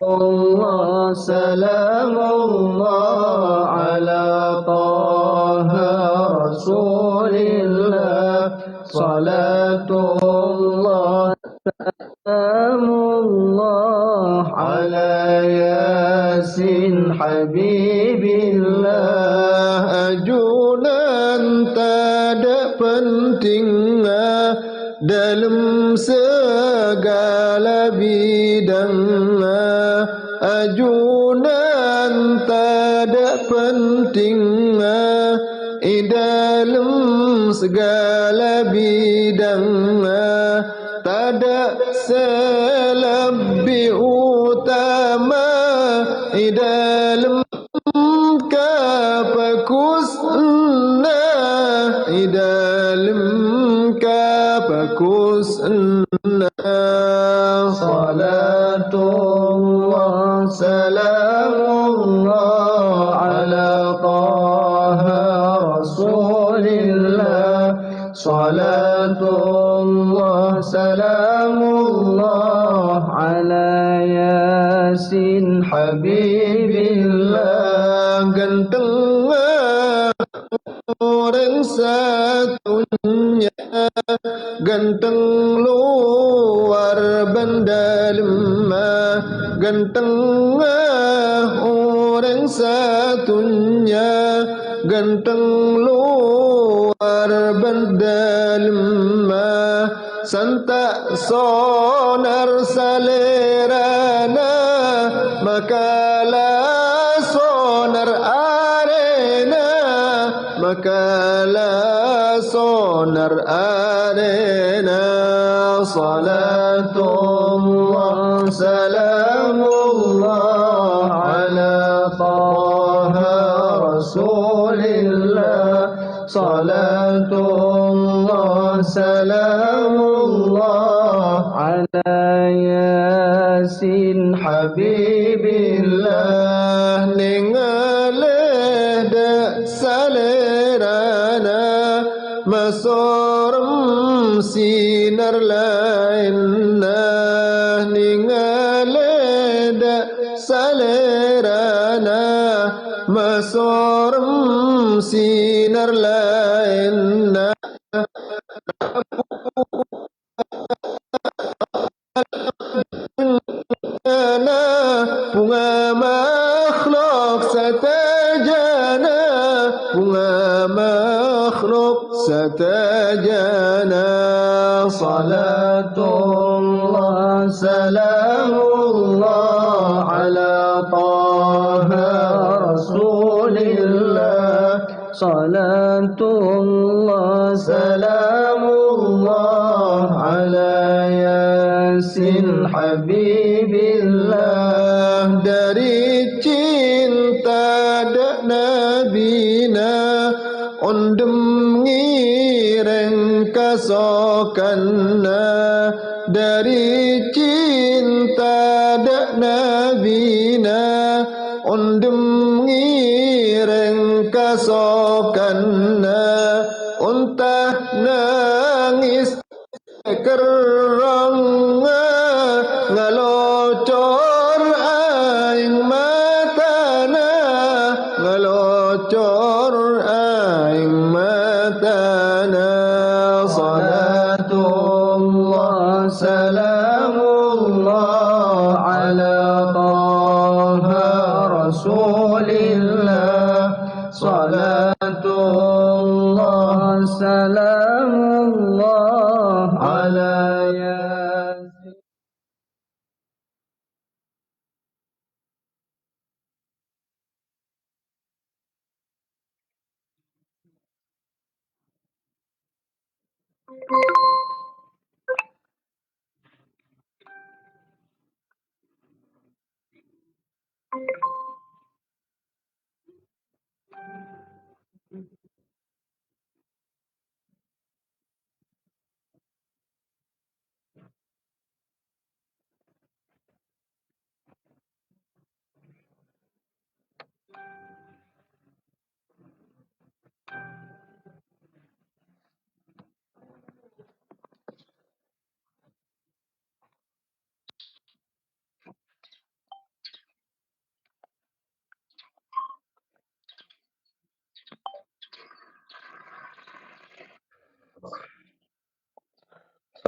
الله سلام الله على طه رسول الله صلاة الله سلام الله على ياسين حبيب الله ajunan tak pentingnya dalam segala bidang ajunan tak pentingnya dalam segala bidang tak selebih utama dalam kapakusna dalam kapakusna salatullah salamullah ala taha rasulillah salatullah salamullah ala yasin habibillah ganteng orang satunya ganteng luar bandalam ganteng orang satunya ganteng luar bandalam santa sonar salerana makalah sonar arena makalah sonar arena salatullah salamullah ala taha rasulillah salatullah salamullah ala yasin habibillah ningaleh da salerana masorum sinar lainna ningaleh da salerana masorum sinar lainna bunga makhluk satajana bunga makhluk satajana salatullah salamullah ala taha rasulillah salatullah salamullah ala yasin habibillah dari cinta dak nabina ondem ngireng kasokanna dari cinta dak nabina ondem ngireng kasokanna untah nangis kerang ngalocor aing matana ngalocor aing matana salatullah salamullah ala taha rasulillah salatullah salamullah ala yasin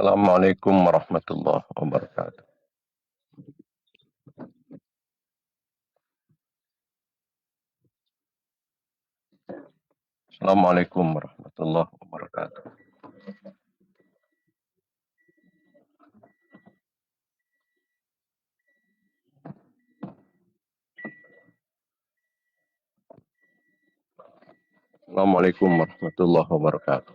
Assalamualaikum warahmatullahi wabarakatuh. Assalamualaikum warahmatullahi wabarakatuh. Assalamualaikum warahmatullahi wabarakatuh.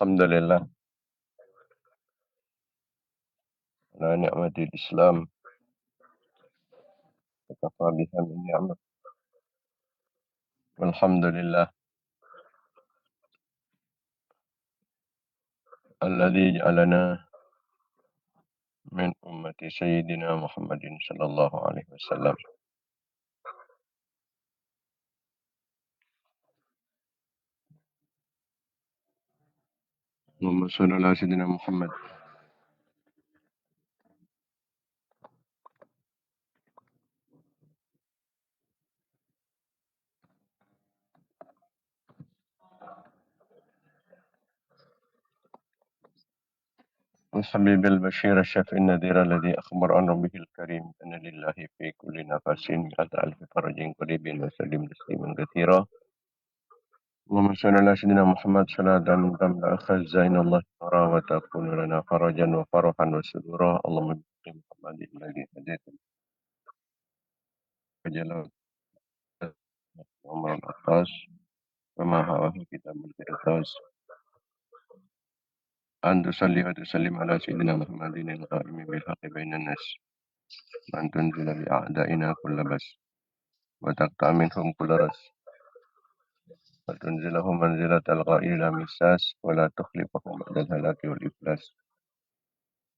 Alhamdulillah, ala ni'matil Islam, wa kafa biha min ni'mat. Walhamdulillah, alladhi ja'alana min ummati sayyidina Muhammadin sallallahu alaihi wasallam. Allahumma shalli ala sayyidina Muhammad. الحبيب البشير الشافي النذير الذي أخبر عن ربه الكريم أن لله في كل نفس مئة ألف فرج قريب وسلم تسليما كثيرا. اللهم صل على سيدنا محمد صلاة تملأ خزائن الله نورا وتكون لنا فرجا وفرحا وسرورا. اللهم بارك محمد الذي هديت وجل عمر العطاس وما هواه كتاب الفردوس أن تصلي وتسلم على سيدنا محمد القائم بالحق بين الناس وأن تنزل بأعدائنا كل بس وتقطع منهم كل رس وتنزلهم منزلة الغائر لا مساس ولا تخلفهم بعد الهلاك والإفلاس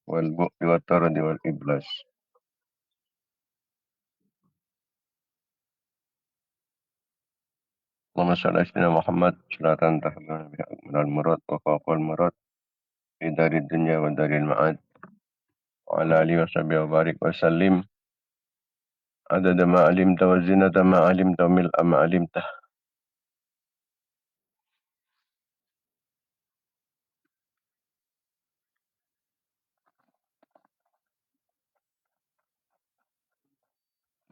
والبؤس والطرد والإبلاس. اللهم صل على سيدنا محمد صلاة تحلنا بها من المراد وفوق المراد في دار الدنيا ودار المعاد وعلى آله وصحبه وبارك وسلم عدد ما علمت وزنة ما علمت وملء ما علمت.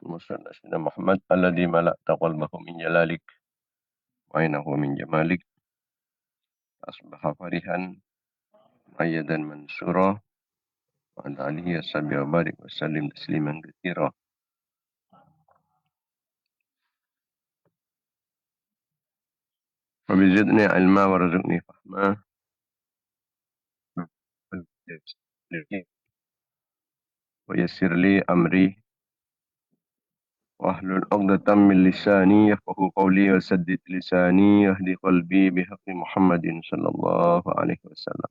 اللهم صل على سيدنا محمد الذي ملأت قلبه من جلالك وعينه من جمالك أصبح فرحا مؤيدا منصورا وعلى آله وصحبه وبارك وسلم تسليما كثيرا. وبزدني علما وارزقني فهما ويسر لي أمري واحلل عقدة من لساني يفقهوا قولي وسدد لساني يهدي قلبي بحق محمد صلى الله عليه وسلم.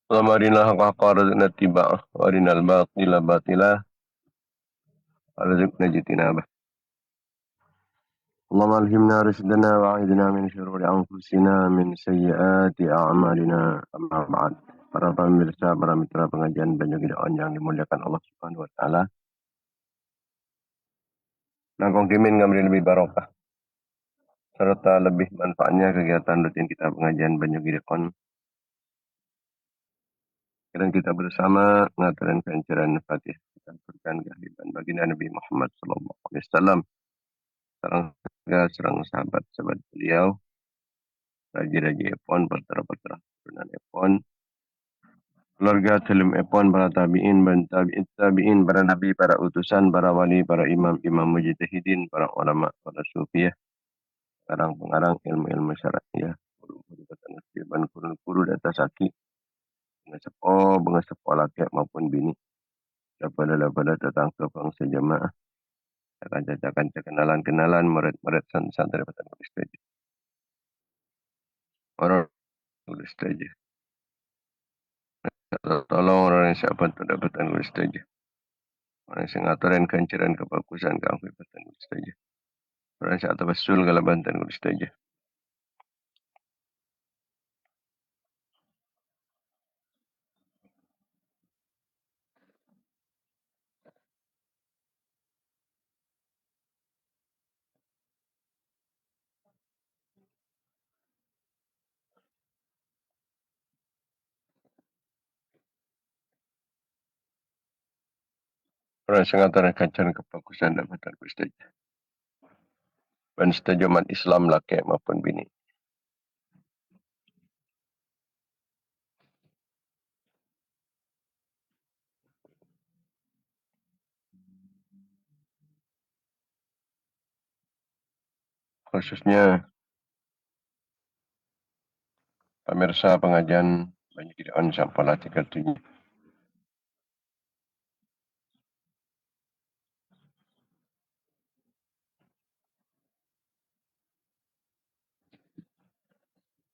اللهم أرنا الحق حقا وارزقنا اتباعه وأرنا الباطل باطلا وارزقنا اجتنابه. اللهم ألهمنا رشدنا وأعذنا من شرور أنفسنا من سيئات أعمالنا. أما بعد, para pemirsa, para mitra pengajian Banyu Gideon yang dimuliakan Allah Subhanahu wa taala. Nangkong kimin ngamri lebih barokah serta lebih manfaatnya kegiatan rutin kita pengajian Banyu Gideon. Dan kita bersama mengatakan kehancuran Fatihah. Kita berikan kehadiran baginda Nabi Muhammad sallallahu alaihi wasallam. Serang sahabat-sahabat beliau, raja-raja Epon, putera-putera turunan Epon, keluarga Telum Epon, para tabi'in, tabi'in, para nabi, para utusan, para wali, para imam mujtahidin, para ulama, para sufiah, pengarang-pengarang ilmu-ilmu syar'iah, guru-guru kata guru data saki, bengesepo laki maupun bini, daripada datang ke bangsa jamaah, cakan kenalan, murid santri petang tulis saja. Orang tulis saja. Tolong orang yang siapa tu dapatan tulis saja. Orang sing aturan kanceran kebagusan ka angkoy patan kulis taja. Orang sa atabasul kalabantan kulis taja. Orang sing aturan kanceran kebagusan patan kulis taja. Dan setuju umat Islam laki maupun bini. Khususnya pemirsa pengajian banyak di on sampala 37.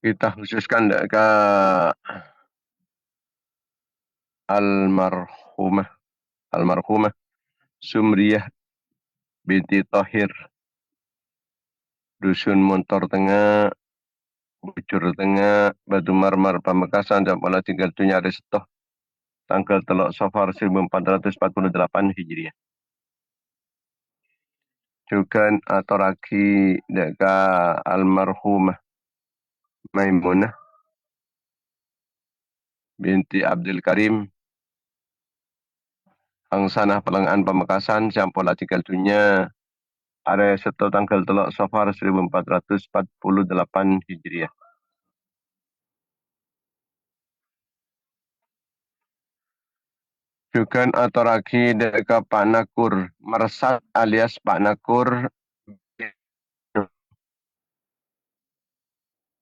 Kita khususkan ke almarhumah Sumriyah binti Tahir, Dusun Montor Tengah, Bujur Tengah, Batu Marmar, Pamekasan, sampala tinggal dunia Restoh, tanggal telok Safar 1448 Hijriah. Juga atoraki deka almarhumah Maimunah binti Abdul Karim, Angsanah Pelengaan Pamekasan, sampala tinggal dunia area seto tanggal telok Safar 1448 Hijriah. Juga atoraki deka Pak Nakur Mersat alias Pak Nakur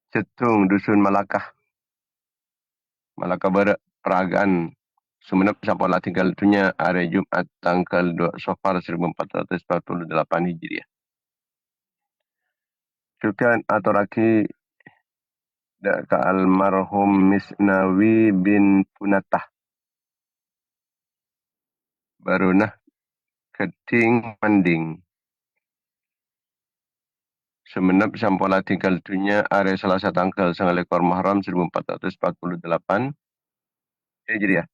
Cetung Dusun Malakah Barat Peragaan Sumeneb sampala tinggal dunia hari Jumat tanggal 2 Safar 1448 Hijriah. Juga atoraki deka almarhum Misnawi bin Punatah Barunah Keding Manding Sumeneb sampala tinggal dunia hari Selasa tanggal 9 Muharram 1448 Hijriah.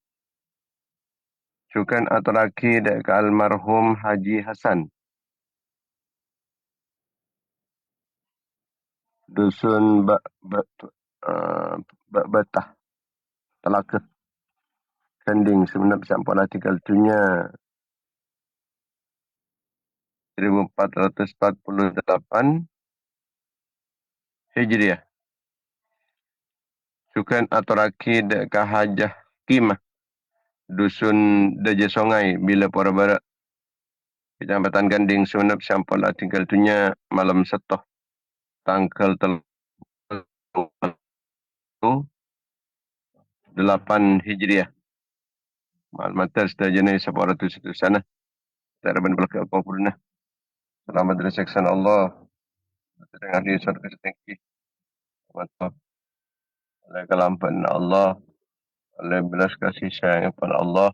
Juga atoraki deka almarhum Haji Hasan Dusun Batah Telaka Kending Sumeneb sampala tinggal dunia 1448 Hijriah. Juga atoraki deka Hajah Kimah Dusun Deje Songai Bila Pora Barat Kecamatan Ganding Sumeneb sampala tinggal dunia malam setoh tanggal 8 Hijriah. Malmatan setajana sapara tu situ sana. Taraban belaka pangpurna. Selamat dari seksan Allah. Dengan ahli surga setinggi. Mantap. Oleh kelampan Allah. Oleh belas kasih sayang kepada Allah.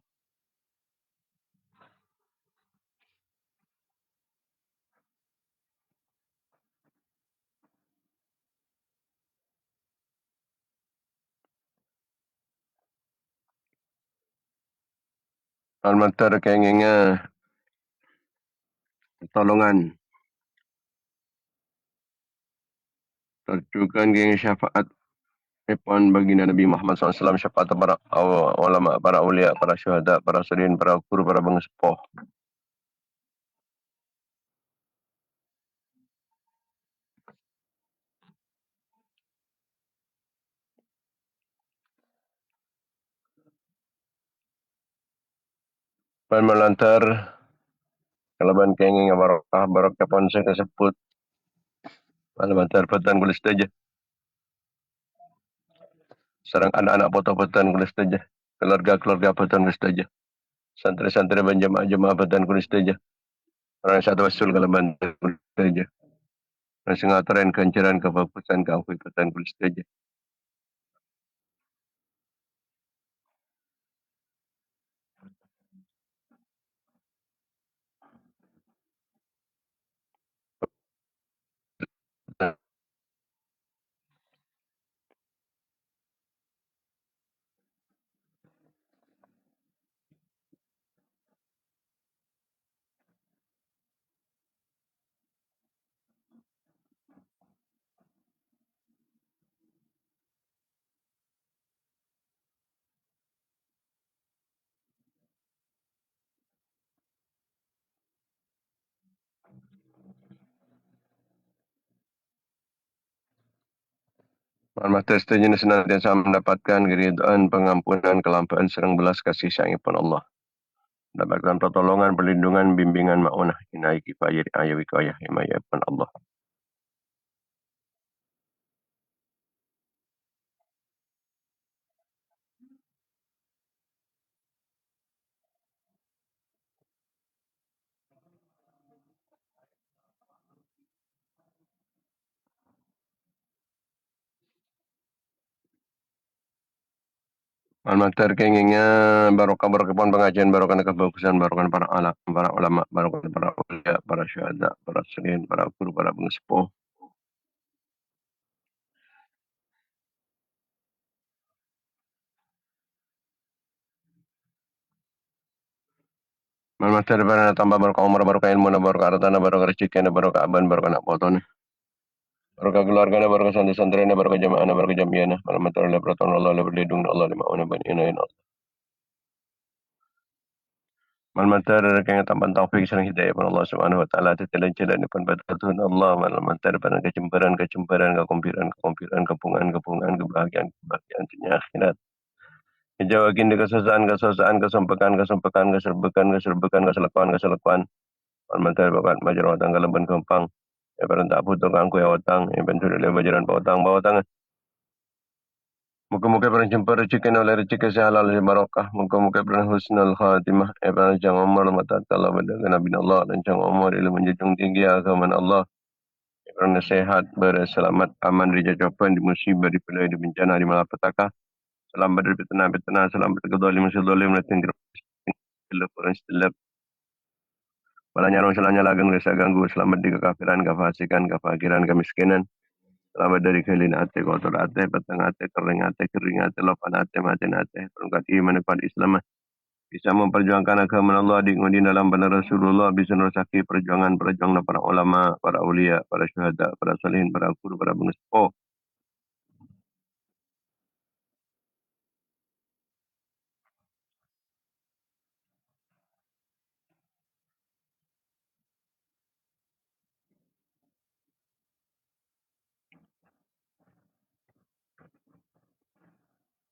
Malmatan keinginnya pertolongan. Terjukan geng syafaat Ipon baginda Nabi Muhammad SAW, syafaat para ulama, para ulia, para syuhada, para salihin, para guru, para bangsepoh. Dan melantar kalaban kenging barokah pon saya tersebut. Melantar petan kulis saja. Sarang anak-anak foto-fotoan kulis saja. Keluarga-keluarga petan kulis saja. Santri-santri dan jemaah-jemaah petan kulis saja. Orang satu wasul kalaban kulis saja. Orang sengataran kancaran kebagusan keangkui petan kulis saja. Mata setuju senantiasa mendapatkan keridhaan, pengampunan, kelampaan, serang belas kasih sayang pun Allah. Mendapatkan pertolongan, perlindungan, bimbingan, ma'unah, inai kifayah, ayawi kayah, himayah pun Allah. Mata keinginnya barokah pun pengajian, barokah kebagusan, barokah para ulama, barokah para ulia, para syuhada, para salihin, para guru, para pengesepuh. Mata daripada tambah barokah umur, barokah ilmu, barokah harta, barokah rezeki, barokah aban, barokah nak potong. Barokah keluarga, barokah santri-santri, barokah jamaah, barokah jamiah. Mata oleh pertolongan Allah, oleh berlindung Allah, lima una ban inain Allah. Mata dari keinginan tambahan taufik serang hidayah pun Allah Subhanahu wa taala tetelan jalan pun Tuhan Allah. Mata daripada kecemburuan, kekumpulan, kepungan, kebahagiaan dunia akhirat. Jauhin dari kesempekan, keselakuan. Mata bakat bajar watang kalaban kempang. Ebaran tak putuk angku ya watang. Eban sudah le bajaran bawatang. Muka-muka pernah jumpa rezeki oleh rezeki sehalal si barokah. Muka-muka pernah husnul khatimah. Ebaran jang umar mata Allah benda Nabi Allah. Dan jang umar ilmu menjunjung tinggi agama Allah. Ebaran sehat, berselamat, aman, dijajapan, di musibah, di pelai, di bencana, di malapetaka. Selamat dari fitnah, selamat dari kedolim, sedolim, dan tinggal. Setiap balanya orang selanya lagan rasa ganggu, selamat di kekafiran, kefasikan, kefakiran, kemiskinan. Selamat dari kelina ate, kotor ate, petang ate, kering ate, lopan ate, maten ate. Perangkat iman kepada Islam bisa memperjuangkan agama Allah di dalam benar Rasulullah, bisa merasaki perjuangan para ulama, para ulia, para syuhada, para salihin, para guru, para pengesepuh.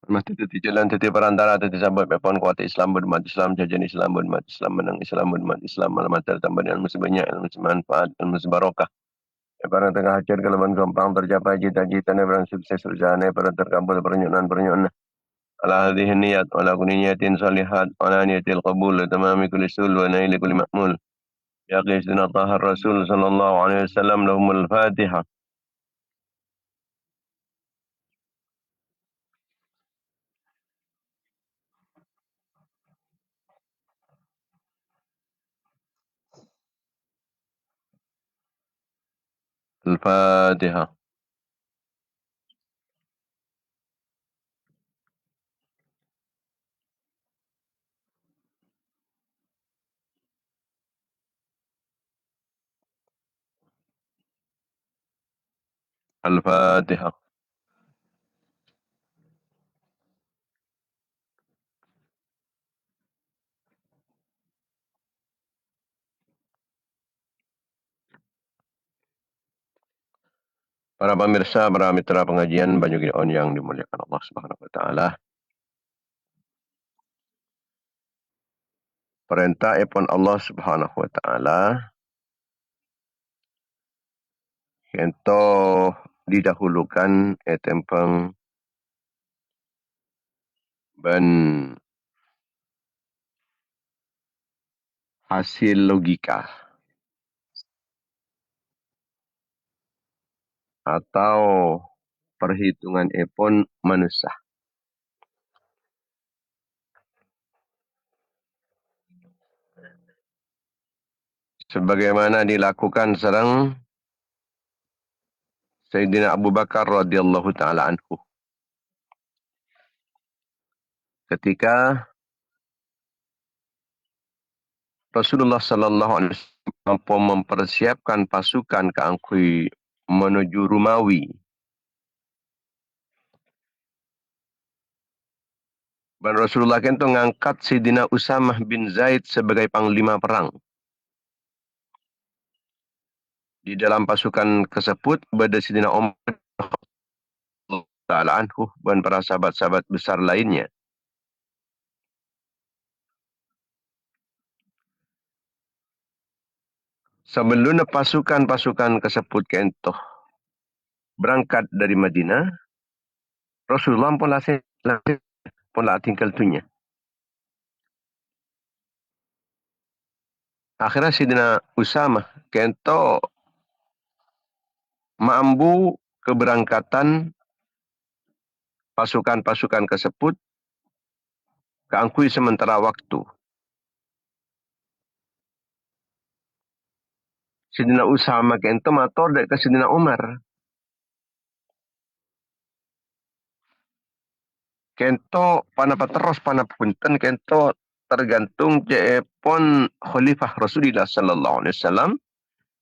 Mesti teti jalan, teti perantara, teti sahabat, pepon kuat Islam, bermat Islam, jajan Islam, bermat Islam, menang Islam, bermat Islam, malamat tambah ilmu sebanyak, ilmu semanfaat, ilmu sebarokah. Barang tengah hajar kelaman gampang tercapai cita-cita barang sukses rencana barang terkabul pernyunan ala hadhihi niyat ala kulli niyatin salihat ala niyatil qabul tamami kulli sul wa naili kulli ma'mul ya qisna tahar rasul sallallahu alaihi wasallam lahumul fatihah. Al-Fatihah. Al-Fatihah. Para pemirsa, para mitra pengajian Banyu Gideon yang dimuliakan Allah Subhanahu wa taala. Perintah ipun Allah Subhanahu wa taala ento didahulukan etempeng ben hasil logika atau perhitungan ipun manusia. Sebagaimana dilakukan sareng Sayyidina Abu Bakar radhiyallahu taala anhu ketika Rasulullah sallallahu alaihi wasallam mempersiapkan pasukan ke Angkui menuju Rumawi. Dan Rasulullah itu mengangkat Sayyidina Usamah bin Zaid sebagai panglima perang. Di dalam pasukan tersebut berada Sayyidina Umar ta'ala anhu dan para sahabat-sahabat besar lainnya. Sebelum pasukan-pasukan tersebut kentoh berangkat dari Madinah, Rasulullah pun lah tinggal tunya. Akhirnya Sidina Usamah kento mampu keberangkatan pasukan-pasukan tersebut keangkui sementara waktu. Sidina Usamah kento mator dek ke Sidina Umar. Kento panapa terus panapunten kento tergantung pon Khalifah Rasulullah sallallahu alaihi wasallam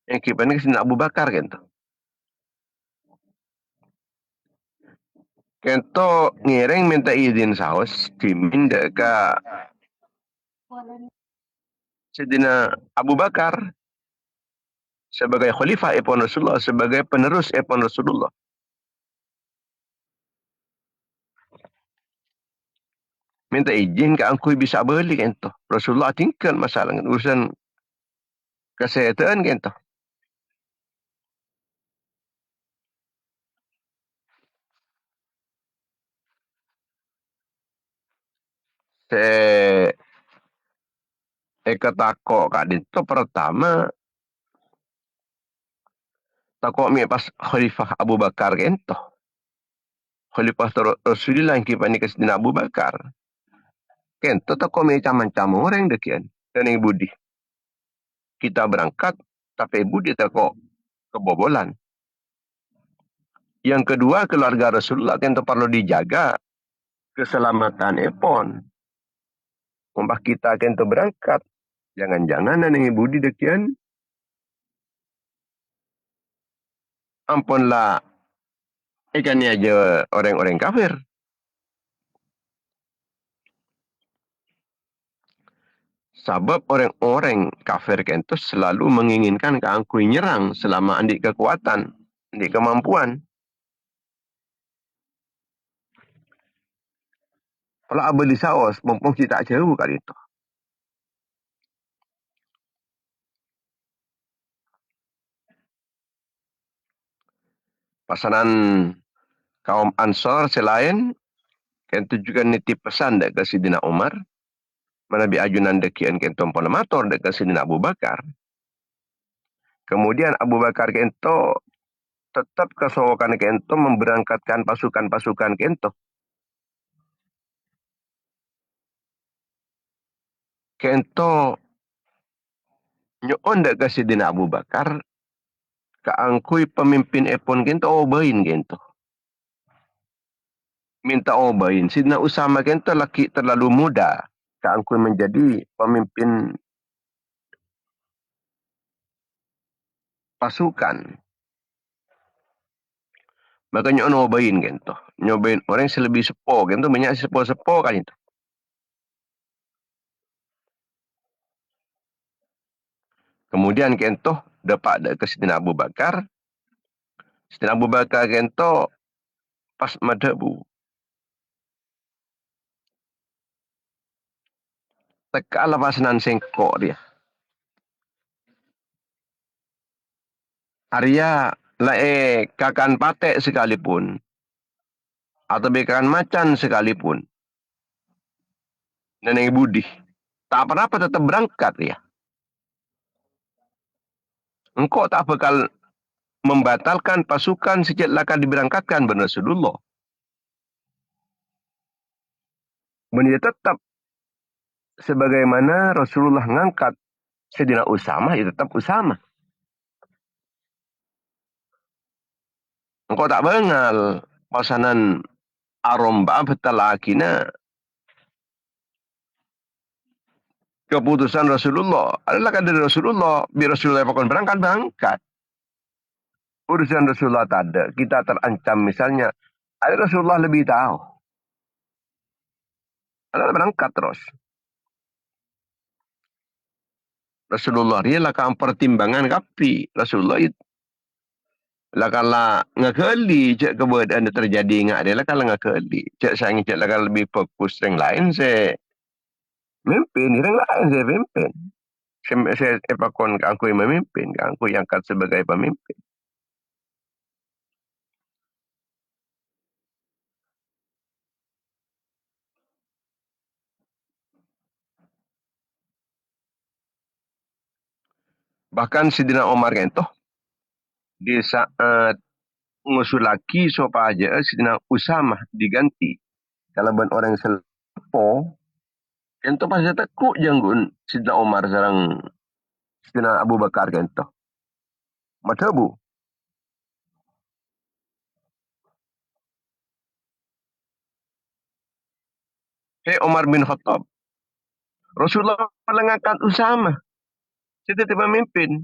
yang kipani Sidina Abu Bakar kento. Kento ngiring minta izin saus dimin dek ke Sidina Abu Bakar sebagai Khalifah epon Rasulullah, sebagai penerus epon Rasulullah. Minta izin ke angkui bisa balik kento. Rasulullah tinggal masalah urusan kesehatan kento. Katako kak itu pertama tako mi pas Khalifah Abu Bakar kento. Khalifah Rasulullah yang kipani ke Sidina Abu Bakar. Kento tako mi caman-caman orang dekian. Dan yang budi. Kita berangkat tapi budi tako kebobolan. Yang kedua, keluarga Rasulullah kento perlu dijaga keselamatan epon. Umpah kita kento berangkat. Jangan-jangan dan yang budi dekian. Ampunlah ikannya aja orang-orang kafir. Sebab orang-orang kafir kento selalu menginginkan keangkui nyerang selama andik kekuatan, andik kemampuan. Kalau abadi saos, mumpung kita jauh kali itu. Pasanan kaum Ansor selain, kento juga nitip pesan ke Sidina Umar, menabi ajunan dekian kento polemator ke Sidina Abu Bakar. Kemudian Abu Bakar kento tetap kesowakan kento memberangkatkan pasukan-pasukan kento. Kento nyoon ke Sidina Abu Bakar, keangkui pemimpin epon kento obain kento. Minta obain. Sidina Usamah kento laki terlalu muda. Keangkui menjadi pemimpin pasukan. Maka nyobain kento. Nyobain orang selebih sepo kento. Banyak sepo-sepo kan itu. Kemudian kento dapat ke Sidina Abu Bakar. Sidina Abu Bakar kento pas madabu. Teka lepasanan sengkok dia. Arya lae kakan patek sekalipun. Atau bekakan macan sekalipun. Nenek budi. Tak apa-apa tetap berangkat ya. Engkau tak bakal membatalkan pasukan sejak akan diberangkatkan benar Rasulullah. Benar tetap sebagaimana Rasulullah mengangkat Sayyidina Usamah, ya tetap Usamah. Engkau tak bengal pasanan aromba betal akina keputusan Rasulullah adalah kadar Rasulullah. Biar Rasulullah akan berangkat. Urusan Rasulullah tak ada. Kita terancam misalnya. Ada Rasulullah lebih tahu. Adalah berangkat terus. Rasulullah dia lah pertimbangan kapi. Rasulullah itu. Lah kalau ngakeli cek keberadaan terjadi ngak dia lah kalau ngakeli. Cek sang cek lah kalau lebih fokus yang lain saya mimpin, yang lain saya pimpin. Saya epakon aku yang memimpin, aku yang angkat sebagai pemimpin. Bahkan Sidina Omar itu di saat ngusulaki supaya Sidina Usamah diganti. Kalau ben orang selepo, itu pasti tekuk janggun Sidina Omar sarang Sidina Abu Bakar itu. Matabu. Hei Omar bin Khattab. Rasulullah melengahkan Usamah. Saya tidak memimpin.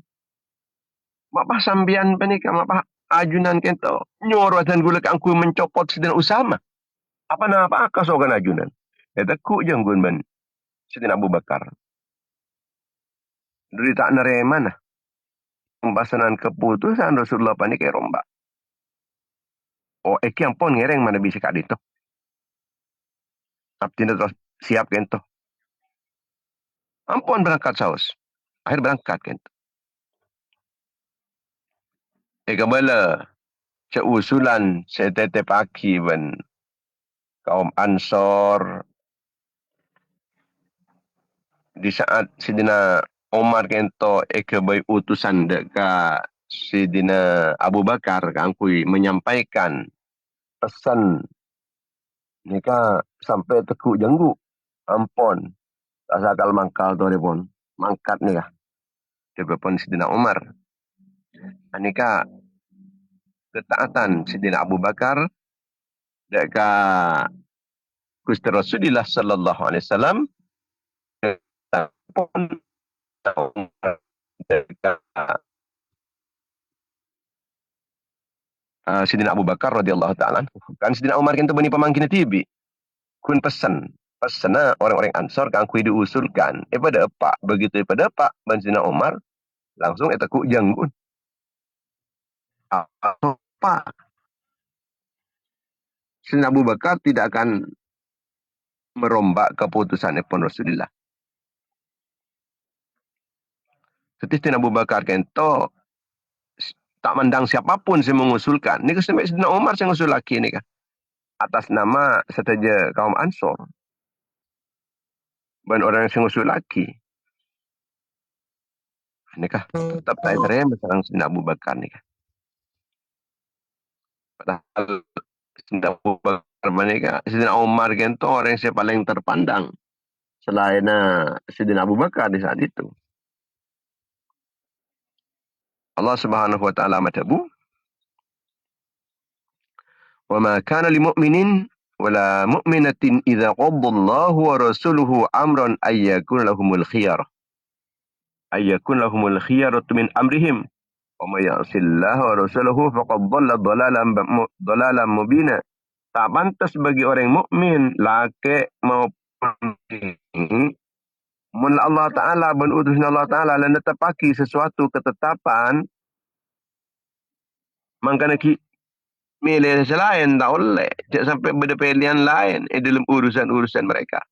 Mapa sambian panika, mapa ajunan kento. Nyoro dan gula angku mencopot Sidina Usamah. Apa napa kasogan ajunan? Ya tekuk janggun ben Sidina Abu Bakar. Dari tak nerema nah. Pembahasan keputusan Rasulullah panik rombak. Oh, eki ampun ngereng mana bisa kak dito. Abdi terus siap kento. Ampun berangkat saus. Akhir berangkat kento. Kabala seusulan setete pagi ben kaum Ansor di saat Sidina Omar kento bayi utusan deka Sidina Abu Bakar kangkui menyampaikan pesan nika sampai teku jenggu ampun asal mangkal tu pun mangkat nih kah dia pun Sidina Umar anika ketaatan Sidina Abu Bakar deka Gusti Rasulullah sallallahu alaihi wasallam pun deka Sidina Abu Bakar radhiyallahu taala kan Sidina Umar kan bani pemangkin tibi kun pesan pesana orang-orang Ansor kan kui diusulkan pada apa begitu pada apa ban Sidina Umar langsung eta ku janggun apa Sidina Abu Bakar tidak akan merombak keputusan Ipun Rasulullah. Sidina Abu Bakar kento tak mandang siapapun yang mengusulkan. Ini sampai Sidina Umar yang mengusul lagi ini kan. Atas nama saja kaum Ansor. Dan orang yang mengusul lagi. Ini kah tetap tak terima serang Sidina Abu Bakar ini kah. Padahal Sidina Abu Bakar menikah. Sidina Umar kento orang yang paling terpandang. Selain Sidina Abu Bakar di saat itu. Allah Subhanahu wa taala matabu wa ma kana lil mu'minin wala mu'minatin idza qadallahu wa rasuluhu amran ayyakun lahumul khiyaratu min amrihim wa may ya'sillaha wa rasulahu faqad dhalla dhalalan mubina. Tak pantas bagi orang mukmin laki maupun mun Allah Ta'ala ben utusna Allah Ta'ala lan netepaki sesuatu ketetapan mangkana ki milih selain tak boleh. Jangan sampai beda pilihan lain dalam urusan-urusan mereka.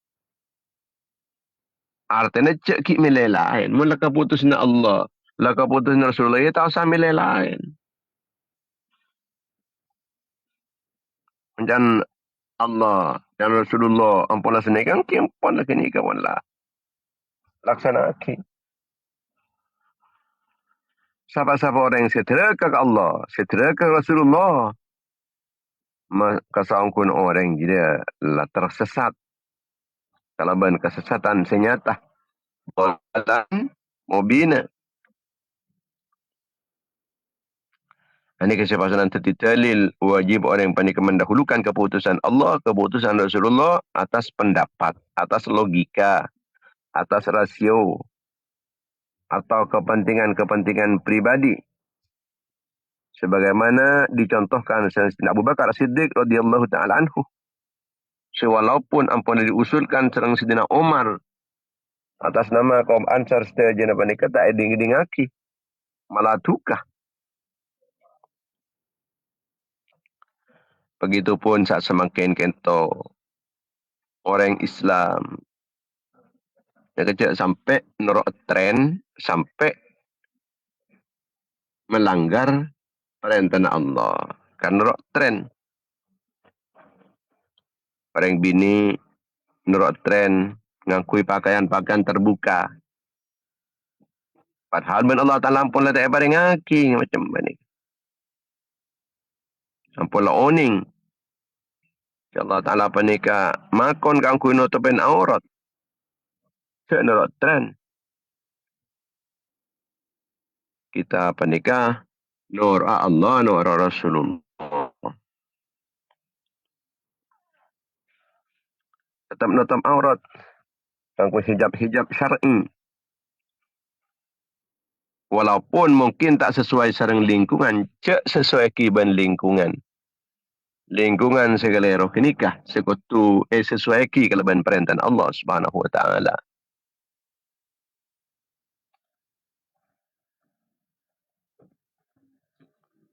Artinya cek ki milih lain. Mula keputusan Allah. Lah keputusan Rasulullah ya tak usah milih lain. Dan Allah dan Rasulullah ampunlah senegang ki ampunlah kini kawan lah. Laksana ki. Siapa-siapa orang yang setia ke Allah, setia ke Rasulullah, maka seangkun orang dia lah tersesat. Kalau ben kesesatan senyata. Dhalalan mubina. Ini kesempatan dalil wajib orang yang pandai mendahulukan keputusan Allah, keputusan Rasulullah atas pendapat, atas logika, atas rasio, atau kepentingan-kepentingan pribadi. Sebagaimana dicontohkan Sayyidina Abu Bakar Siddiq radhiyallahu taala anhu. Walaupun ampun diusulkan serang Sayyidina Umar atas nama kaum Ansar setelah jana pandai kata eding-eding aki. Malah tukah. Begitupun saat semakin kento orang Islam yang kecil sampai nerok tren, sampai melanggar perintah Allah. Kan nerok tren. Orang bini nerok tren, ngakui pakaian-pakaian terbuka. Padahal ben Allah Ta'ala pun lah tak bareng ngaki macam ni. Ampun lah oning. Allah Ta'ala panika makon kang kuno ben aurat. Cek nerok tren. Kita panika nur Allah, nur Rasulullah. Tetap nutup aurat. Kang hijab-hijab syar'i. Walaupun mungkin tak sesuai sarang lingkungan, cek sesuai kiban lingkungan. Lingkungan segala roh nikah sekutu sesuai ki kalaban perintah Allah Subhanahu wa taala.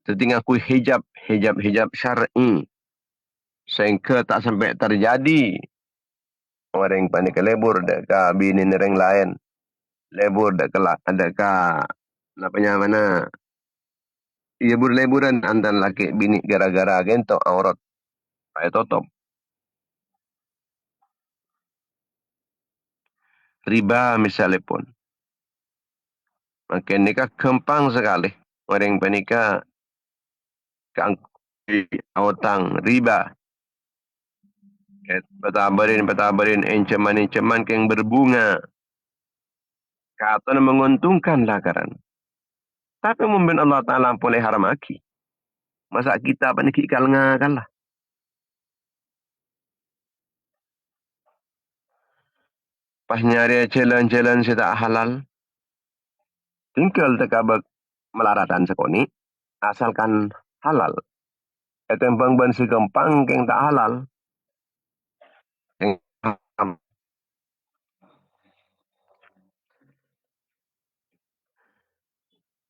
Setinggal ku hijab syar'i. Sehingga tak sampai terjadi orang panik lebur dekat bini nereng lain. Lebur dekat napanya mana? Ia berleburan antara laki bini gara-gara gento aurat. Pakai tutup. Riba misalnya pun. Makin nikah kempang sekali. Orang panika utang riba. Petabarin ancaman yang berbunga. Kata menguntungkan lakaran. Tapi mungkin Allah Ta'ala boleh haram aki. Masa kita apa ni kikal ngakal lah. Pas nyari jalan-jalan saya tak halal. Tinggal tekabak melaratan sekoni. Asalkan halal. Itu yang bang si gempang yang tak halal. Yang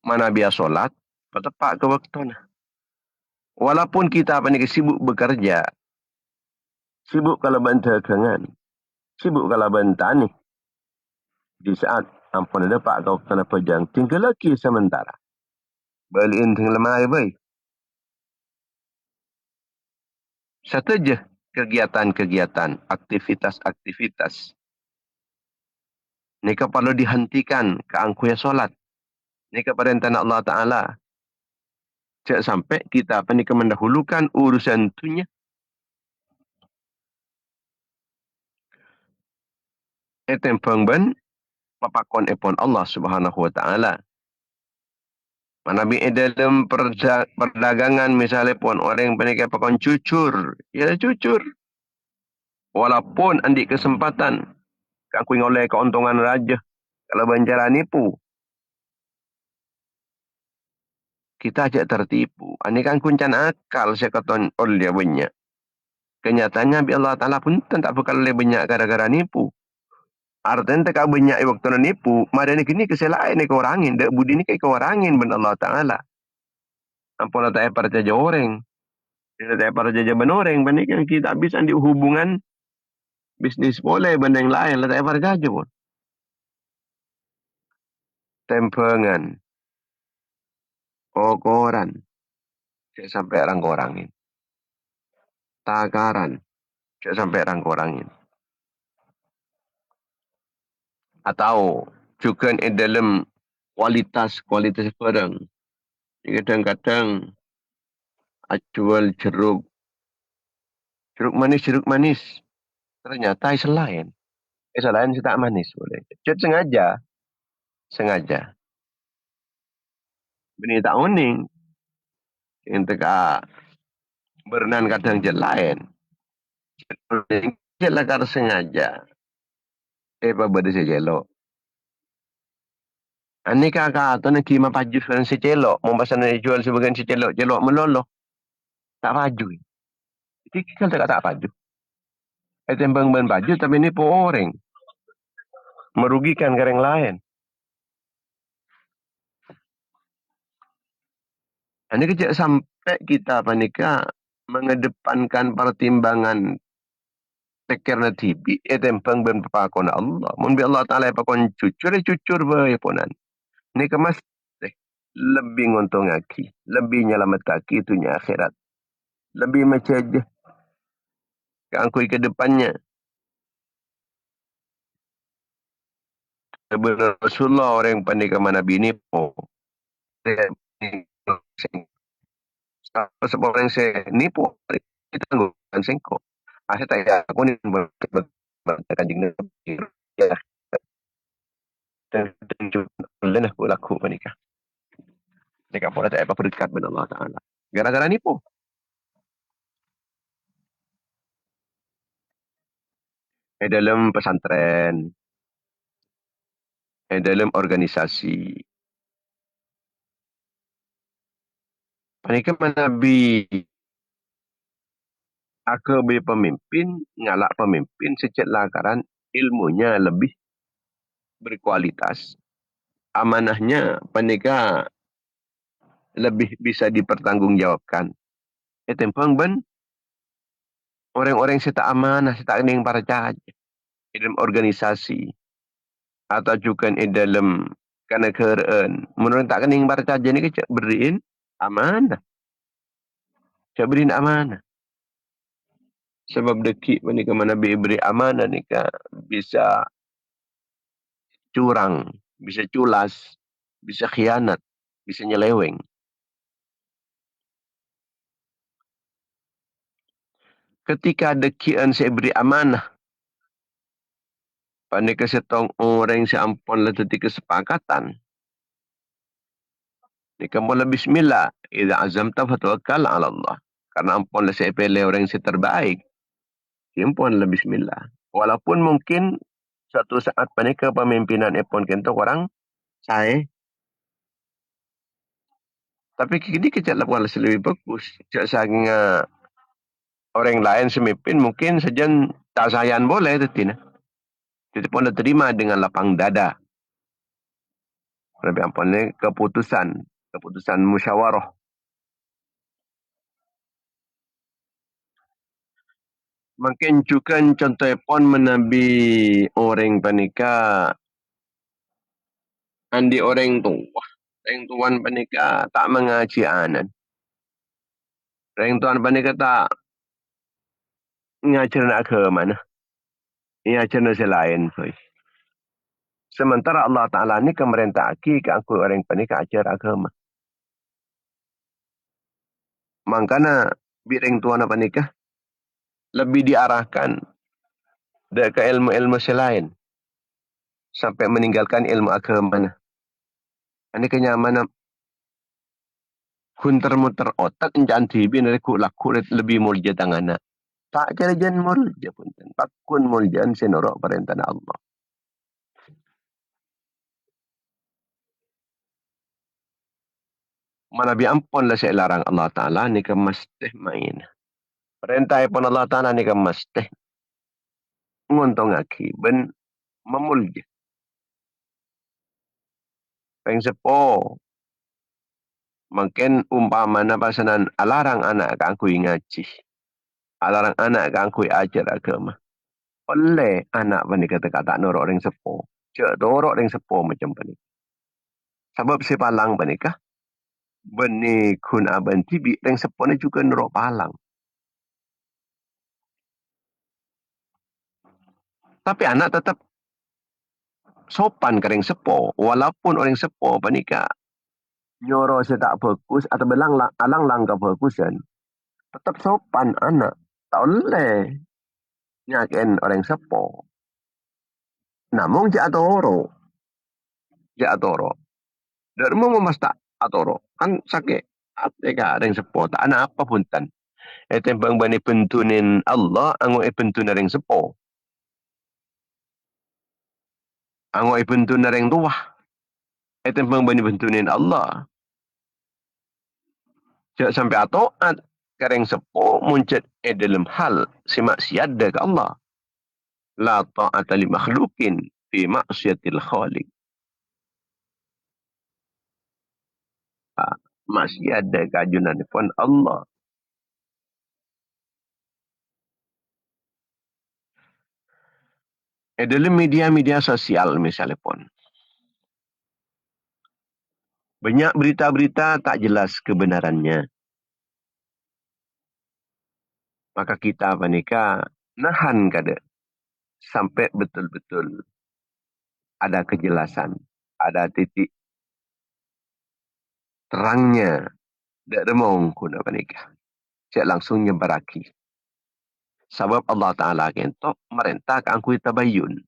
mana biasa solat. Tepat ke waktu. Walaupun kita apa ni sibuk bekerja. Sibuk kalau dagangan. Sibuk kalau tani. Di saat ampun ada pak kau kena pejang. Tinggal lagi sementara. Baliin tinggal lemah baik. Satu je kegiatan-kegiatan, aktivitas-aktivitas. Nika perlu dihentikan ke angkuya solat. Nika perintah Allah Ta'ala. Cak sampai kita apa nika mendahulukan urusan dunia. Etem pengben papakon epon Allah Subhanahu wa taala. Manabi dalam perdagangan misalnya pun orang penika pakon cucur, ya cucur. Walaupun andik kesempatan aku ngoleh keuntungan raja kalau bancara nipu. Kita ajak tertipu. Ini kan kuncan akal saya kata oleh banyak. Kenyataannya bi Allah Ta'ala pun tak bakal oleh banyak gara-gara nipu. Artinya tak banyak waktu nipu, mada ni kini kesalahan ni kau orangin, dak budi ni kau orangin ben Allah Taala. Ampun tak percaya orang. Tidak tak percaya benoreng, ben kan kita bisa di hubungan bisnis boleh ben yang lain, tak percaya pun. Tempengan. Kokoran. Cek sampai orang korangin. Takaran. Cek sampai orang korangin. Atau juga dalam kualitas barang. Kadang-kadang jual jeruk manis. Ternyata selain. Selain si tak manis boleh. Cet sengaja. Bini tak uning. Yang teka berenang kadang je lain. Jelah kar sengaja. Apa benda si jelok. Ani kakak atau nak kima paju dengan si celok. Membasan jual sebagian si celok. Celok meloloh. Tak paju. Jadi kita tak paju. Tembang ban baju tapi ni pun orang. Merugikan ke orang lain. Ini kejap sampai kita panika mengedepankan pertimbangan pikirna tibi tempang ben papakon Allah mun bi Allah taala pakon cucur bae ponan ni kemas lebih ngontongaki lebih nyelametaki itunya akhirat lebih mencegah keangkui ke depannya sebenarnya Rasulullah orang yang pandai ke mana bini po sebab orang saya nipu kita tanggungan sengko akhir tak ya aku ni kanjing Nabi ya dan dan aku laku menikah nikah pula tak apa berdekat dengan Allah Taala gara-gara nipu dalam pesantren dalam organisasi panika Nabi aku be pemimpin ngalak pemimpin secet lantaran ilmunya lebih berkualitas amanahnya panika lebih bisa dipertanggungjawabkan tempang ben orang-orang yang tak amanah tak ning percaya dalam organisasi atau juga dalam kenegaraan menurut tak kening percaya ni ke beriin amanah cak beriin amanah sebab deki menika mana beri amanah nika bisa curang bisa culas bisa khianat bisa nyeleweng ketika dekian saya beri amanah panika setong orang seampun leteti kesepakatan nika mula bismillah idza azamta fatawakkal ala Allah karena ampun lah saya pilih orang yang terbaik impun lah bismillah walaupun mungkin suatu saat panika pemimpinan ipun kentuk orang saya tapi kini kecak lakukan lebih bagus cak saking orang lain semimpin mungkin sejen tak sayan boleh tetina itu pun terima dengan lapang dada lebih ampun ni keputusan musyawarah mungkin juga contoh pun menabi orang panika andi orang tuan panika tak mengaji anan orang tuan panika tak ngajar nak ke mana ngajar nak selain sementara Allah Ta'ala ni kemerintah aki ke aku orang panika ajar agama makana bireng tuan apa nikah lebih diarahkan ke ilmu-ilmu selain sampai meninggalkan ilmu agama. Ini kenyamanan hunter-muter otak jangan tibi ku laku lebih mulia tangan. Tak kira jan mulia pun. Pakun mulia senorok perintah Allah. Mana bi ampun lah saya larang Allah Ta'ala ni ke mesti main. Perintah pun Allah Ta'ala ni ke mesti. Nguntong aki ben memulja. Peng sepo mungkin umpamana pasanan alarang anak aku ngaji. Alarang anak aku ajar agama. Oleh anak ni kata-kata norok orang sepo. Cak norok orang sepo macam ni. Sebab si palang nikah. Beni kun aban tibi orang sepo ni juga norok palang. Tapi anak tetap sopan ke orang sepo. Walaupun orang sepo nikah. Nyoro si tak fokus atau alang langkah fokusan. Tetap sopan anak. Tak boleh nyakin orang sepo. Namun jak toro. Jak toro. Dan mau memastak atoro. Kan sakit. Apakah ada yang sepo. Tak ada apa pun tan. Tembang bani pentunin Allah. Ango pentun yang sepo. Ango pentun yang tua. Tembang bani pentunin Allah. Jak sampai atoat. Kareng sepo muncul dalam hal si maksiat ke Allah. La ta'ata li makhlukin fi maksiatil khaliq. Maksiat ke kajunan pun Allah. Dalam media-media sosial misalnya pun. Banyak berita-berita tak jelas kebenarannya. Maka kita panika nahan kada sampai betul-betul ada kejelasan, ada titik terangnya. Dak remong kuna panika. Cek langsung nyebaraki. Sebab Allah Ta'ala kentok merintah ke angkui tabayun.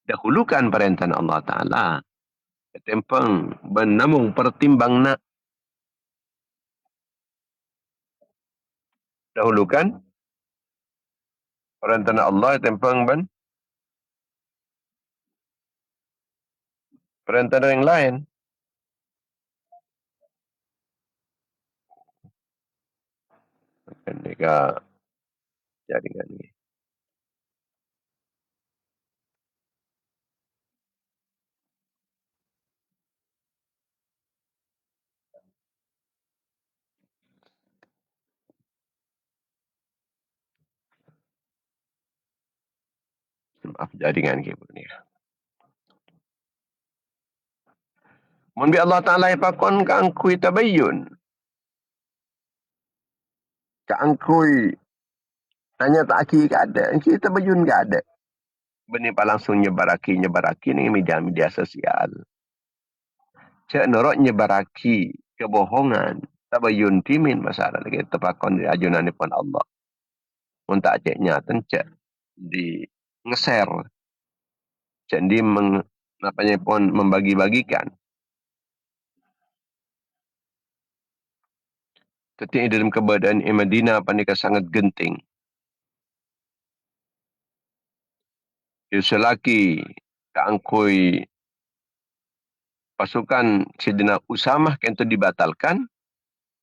Dahulukan perintah Allah Ta'ala. Tempeng benamung pertimbang nak. Dahulukan perintah Allah tempeng perintah yang lain. Mereka jaringan ini. Maaf jaringan ini. Mun bi Allah Ta'ala ipakon ka angkui tabayun. Ka angkui tanya tak aki ka ada. Angkui tabayun ka ada. Beni pa langsung nyebaraki ni media-media sosial. Cak norok nyebaraki kebohongan. Tabayun timin masalah lagi tepakon di ajunan ni pun Allah. Mun tak ceknya tencak di nge-share. Cak di apanya pun membagi-bagikan. Tetapi dalam keadaan Madinah panika sangat genting. Selaki keangkui pasukan Sidina Usamah kento dibatalkan,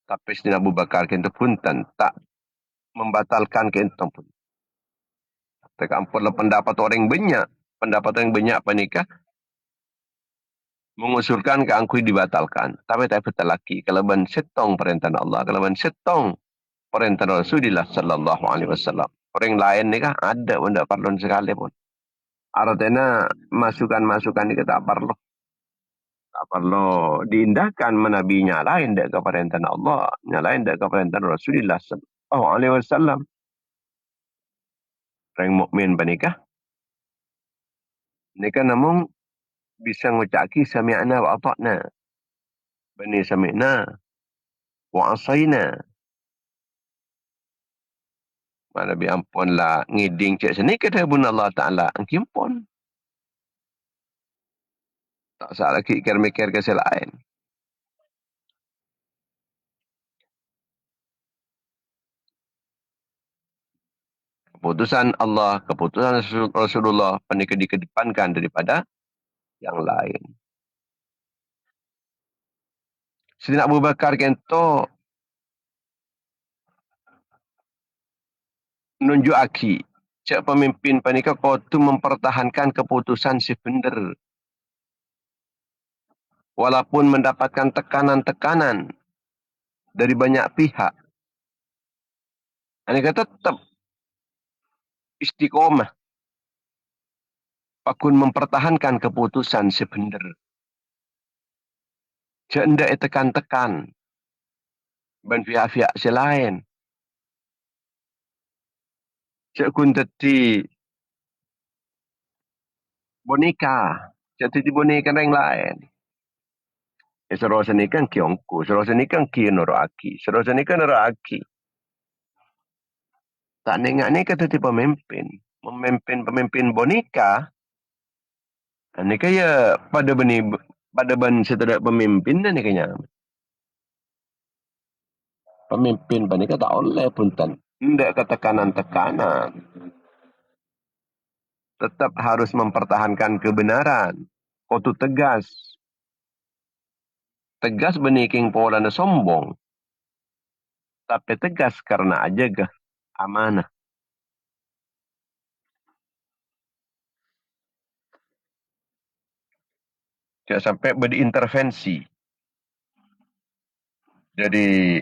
tapi Sidina Abu Bakar kento punten tak membatalkan kento pun. Tekampurlah pendapat orang banyak. Pendapat orang banyak panika mengusulkan keangkui dibatalkan. Tapi tak betul lagi. Kalau ban setong perintah Allah, kalau ban setong perintah Rasulullah sallallahu alaihi wasallam. Orang lain ni kah ada pun tak perlu sekali pun. Artinya masukan-masukan ni tak perlu. Tak perlu diindahkan menabinya lain dak ke perintah Allah, lain dak ke perintah Rasulullah sallallahu alaihi wasallam. Orang mukmin panikah ni kan namun bisa ngucapki sami'na wa ata'na. Bani sami'na wa asayna. Mana bi ampun lah ngiding cek sini kata bun Allah Ta'ala angkim pun. Tak salah mikir ke lain. Keputusan Allah, keputusan Rasulullah panika dikedepankan daripada yang lain. Sidina Abu Bakar kento nunjuk aki. Cak pemimpin panika kau tu mempertahankan keputusan si benar. Walaupun mendapatkan tekanan-tekanan dari banyak pihak. Ini kata tetap istiqomah. Pakun mempertahankan keputusan si benar. Cak ndak tekan-tekan. Dan pihak-pihak si lain. Cak kun teti boneka. Cak teti boneka yang lain. Serosa ni kan kiongku. Serosa ni kan kinoroaki. Serosa ni kan noroaki. Tak nengak ni kata ti pemimpin. Pemimpin boneka. Ini kaya pada ban setelah pemimpin ni kaya. Pemimpin boneka tak oleh pun tan. Tidak ketekanan-tekanan. Tetap harus mempertahankan kebenaran. Kau tu tegas. Tegas beniking pola na sombong. Tapi tegas karena ajaga amanah. Tidak sampai berintervensi. Jadi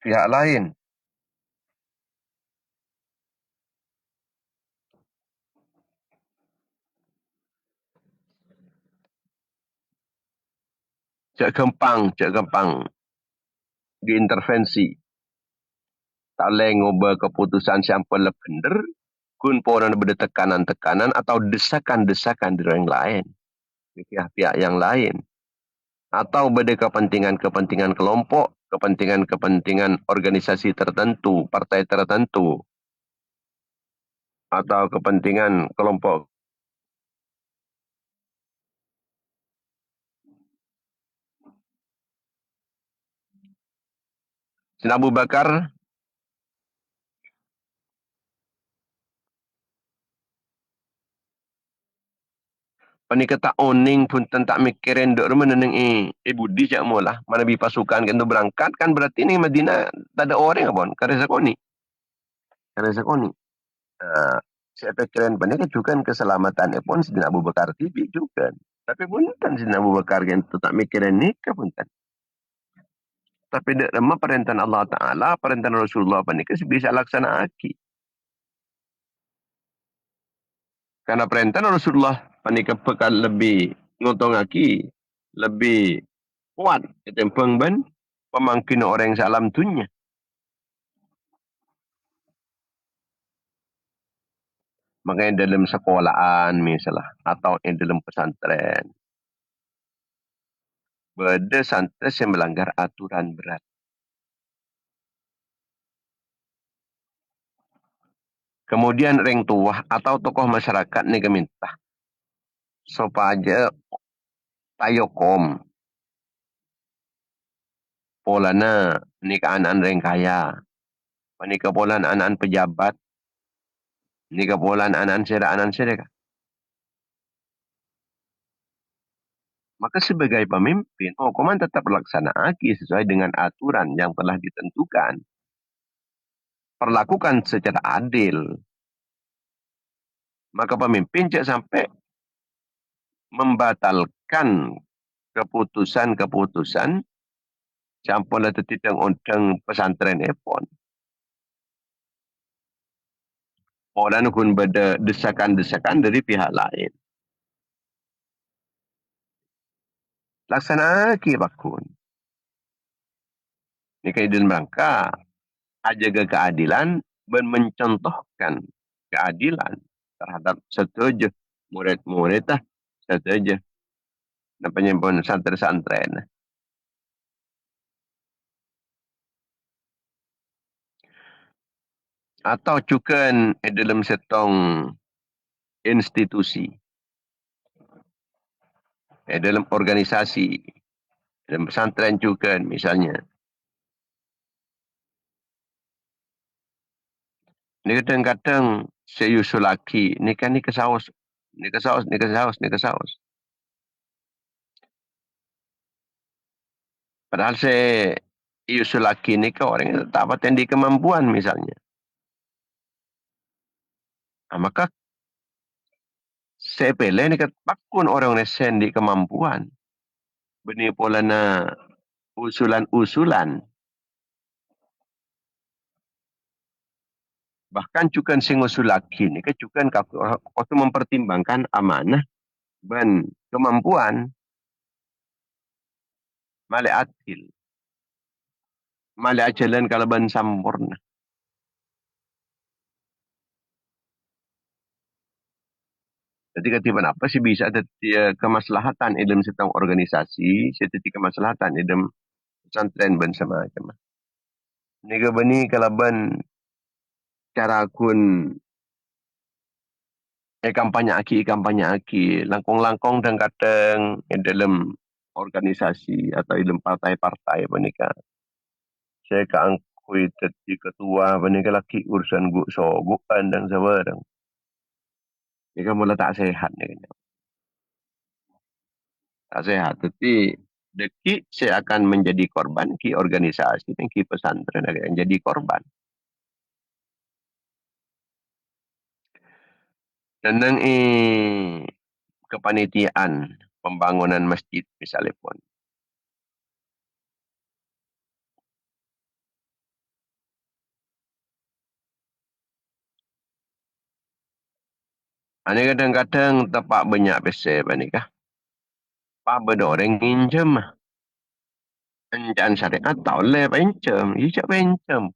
pihak lain. Cek gempang diintervensi. Tak boleh ngubah keputusan siapa le benar, kun poran berde tekanan-tekanan atau desakan-desakan dari orang lain, pihak-pihak yang lain, atau berde kepentingan-kepentingan kelompok, kepentingan-kepentingan organisasi tertentu, partai tertentu, atau kepentingan kelompok. Sina Abu Bakar, panik tak oning pun tak mikirin dok rumah neneng budi cak mula mana bi pasukan kan tu berangkat kan berarti ni Madinah tak ada orang abon karena sakoni. Nah, saya pikirin panik kan juga keselamatan pun Sidina Abu Bakar tibi juga. Tapi pun kan Sidina Abu Bakar kan tu tak mikirin nikah pun kan. Tapi dek lama perintah Allah Ta'ala, perintah Rasulullah panik bisa laksana aki. Karena perintah Rasulullah panik pekan lebih ngotong aki, lebih kuat ketempeng ben pemangkin orang salam tunya. Makanya dalam sekolahan misalnya atau dalam pesantren, beda santri yang melanggar aturan berat. Kemudian ring tua atau tokoh masyarakat ni keminta supaya tayokom polana ni ke anak ring kaya, ni ke polan anak pejabat, ni ke polan anak sira. Maka sebagai pemimpin, hukuman tetap laksanaan sesuai dengan aturan yang telah ditentukan. Perlakukan secara adil. Maka pemimpin jangan sampai membatalkan keputusan-keputusan campur tetitang undang pesantren pun. Orang pun beda desakan-desakan dari pihak lain. Laksana ki bakun. Ini dalam rangka ajaga keadilan dan mencontohkan keadilan terhadap setuju murid-murid setuju. Namanya pun santri-santren. Atau juga dalam setong institusi, dalam organisasi, dalam pesantren juga misalnya. Ini kadang-kadang saya usul lagi, ni kan ni kesaus, ni kesaus, ni kesaus, ni kesaus. Padahal saya usul lagi ni ke orang yang tak patendi kemampuan misalnya. Nah, maka saya pilih ni pakun orang yang sendi kemampuan. Benih pola na usulan-usulan. Bahkan juga sing usul lagi ni ke juga waktu mempertimbangkan amanah dan kemampuan male adil. Male ajalan kalau ban sampurna. Jadi ketiban apa sih bisa ada kemaslahatan dalam setang organisasi, seperti kemaslahatan dalam pesantren ban sama macam. Ni bani kalau ban cara kun kampanye aki, langkong-langkong dan kadang dalam organisasi atau dalam partai-partai menika. Saya keangkui jadi ketua menika laki urusan guk so gukan dan sebarang. Ini kan mula tak sehat ni. Tak sehat. Tapi deki saya akan menjadi korban ki organisasi dan ki pesantren akan jadi korban. Tentang kepanitiaan pembangunan masjid misalnya pun. Ini kadang-kadang tepak banyak besar ni kah. Pak benda orang minjem. Anjaan syariat tak boleh pencem. Ia cak pencem.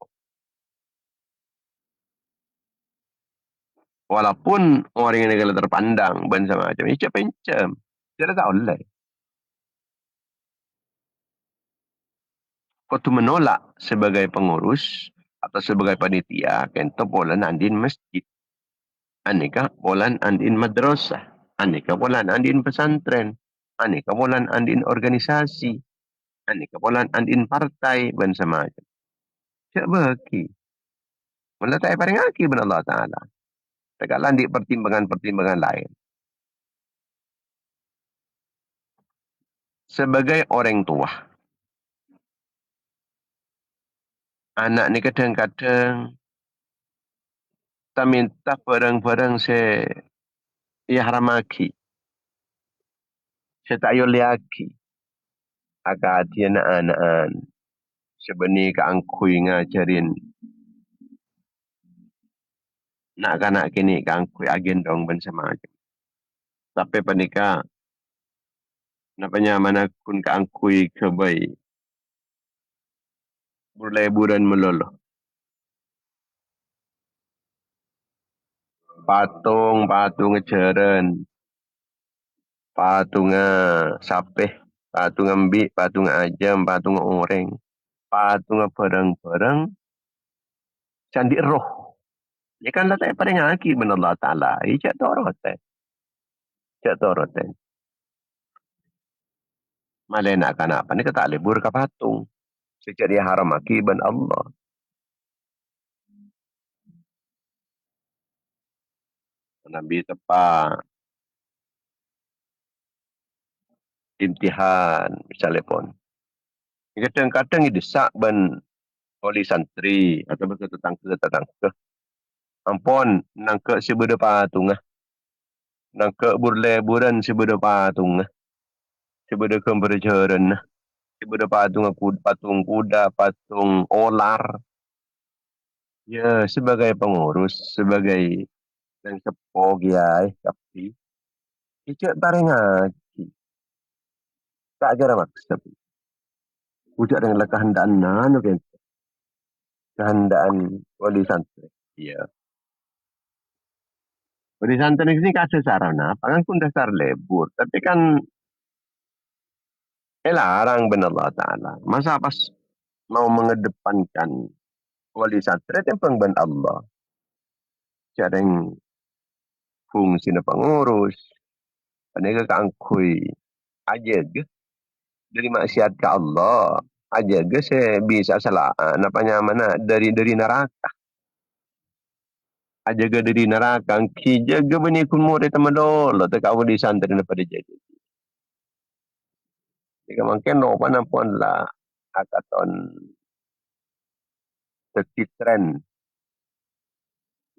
Walaupun orang yang negara terpandang bangsa macam ia cak pencem. Dia tak boleh. Kau tu menolak sebagai pengurus atau sebagai panitia kento bolan andin masjid. Aneka bolan andin madrasah. Aneka bolan andin pesantren. Aneka bolan andin organisasi. Aneka bolan andin partai bangsa macam. Cak bagi. Mula tak paling aki ben Allah Ta'ala. Tegaklah di pertimbangan-pertimbangan lain. Sebagai orang tua, anak ni kadang-kadang tak minta barang-barang ia haramaki. Saya tak yoliaki. Agak dia anak-anak sebenarnya keangkui ngajarin nak kanak kini keangkui agendong bersama aja. Tapi panika napanya mana kun keangkui kebai berleburan meloloh. Patung ngejeren, patung sapeh, patung ambik, patung ajam, patung orang, patung barang-barang candi roh. Ia kan letak pada ngaki benar Allah Ta'ala. Ia cak torotan. Cak torotan. Malah nak kan apa ni kata libur ke patung. Sejak dia haram aki ben Allah. Nabi tepat imtihan misalnya pun. Kadang-kadang dia desak ben oleh santri atau bertetangga-tetangga. Ampun, nangke sebeda patung ah. Nangke burleburan sebeda patung ah. Sebeda kemberjaran ah. Sebeda patung kuda, patung olar. Ya, sebagai pengurus, sebagai yang sepo giai, tapi ijak taring ngaji. Tak kira maksud. Ujak dengan kehendaan nanu kan. Kehendaan wali santri. Iya. Wali santri ini kasih sarana, pangan pun dasar lebur. Tapi kan larang benar Allah Ta'ala. Masa pas mau mengedepankan wali santri itu pengben Allah. Cara yang fungsi pengurus. Ini keangkui aja ke. Dari maksiat ke Allah. Aja ke saya bisa salah. Napanya mana dari neraka. Aja ke dari neraka. Ki jaga benih kun murid teman dulu. Tak wali santri daripada jadi. Jika mungkin no pun lah. Akaton tertitren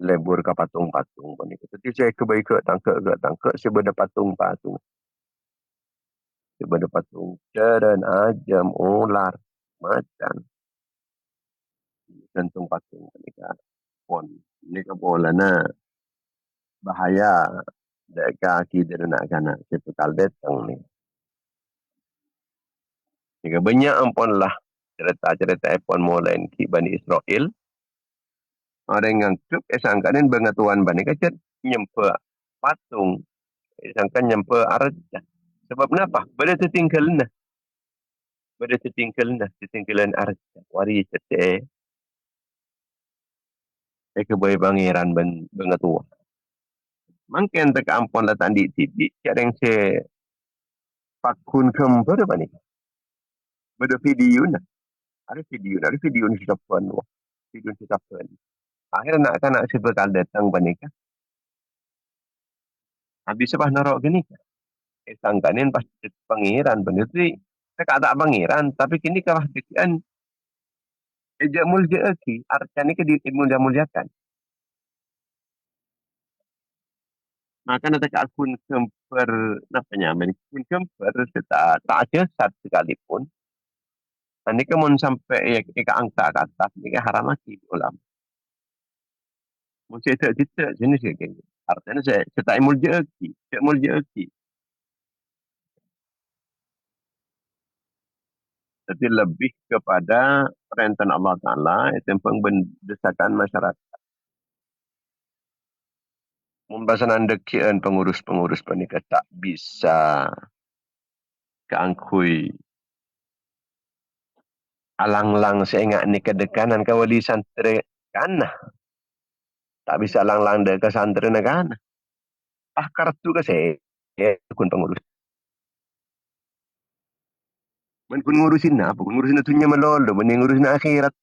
lebur ke patung-patung pun itu. Jadi saya kebaik tangkak sebeda patung-patung. Sebeda patung ceren, ajam, ular, macan. Gantung patung menika pon. Menika bola na bahaya dek kaki dari nak kana sepekal detang ni. Jika banyak ampun lah cerita-cerita pon mulai ki Bani Israel. Orang yang kep sangkanin bangatuan Bani kacet nyempe patung. Sangkan nyempe arja. Sebab kenapa? Bada tertinggal nah. Bada tertinggal nah. Tertinggalan arja. Wari cete. Kebayi pangeran bengatua. Mungkin tak ampun lah tadi tibi. Cara yang saya pakun kembar apa ni? Bada video nah. Ada video ni kita pun. Video kita pun. Akhirnya nak sebekal datang panika. Habis sebab narok gini. Sangkanin pas pangeran bener tu. Saya tak pangeran. Tapi kini kawah dekian. Ejak mulia lagi. Artinya ke dimulia-muliakan. Maka nanti akun kemper, namanya, akun kemper, tak ada satu sekalipun. Ini kemun sampai ke angka ke atas, ini haram lagi ulama. Mungkin kita jenis kayak gitu. Artinya saya tak mulia lagi, tak mulia lagi. Jadi lebih kepada perintah Allah Ta'ala itu pengbendesakan masyarakat. Membasanan dekian pengurus-pengurus pernikah tak bisa keangkui alang-lang seenggak ni kedekanan kawali santri kana. Tak bisa alang-lang de ke santri negana. Kartu ke saya kun pengurus. Men pun ngurusin apa? Pun ngurusin itunya melolo. Men ngurusin akhirat.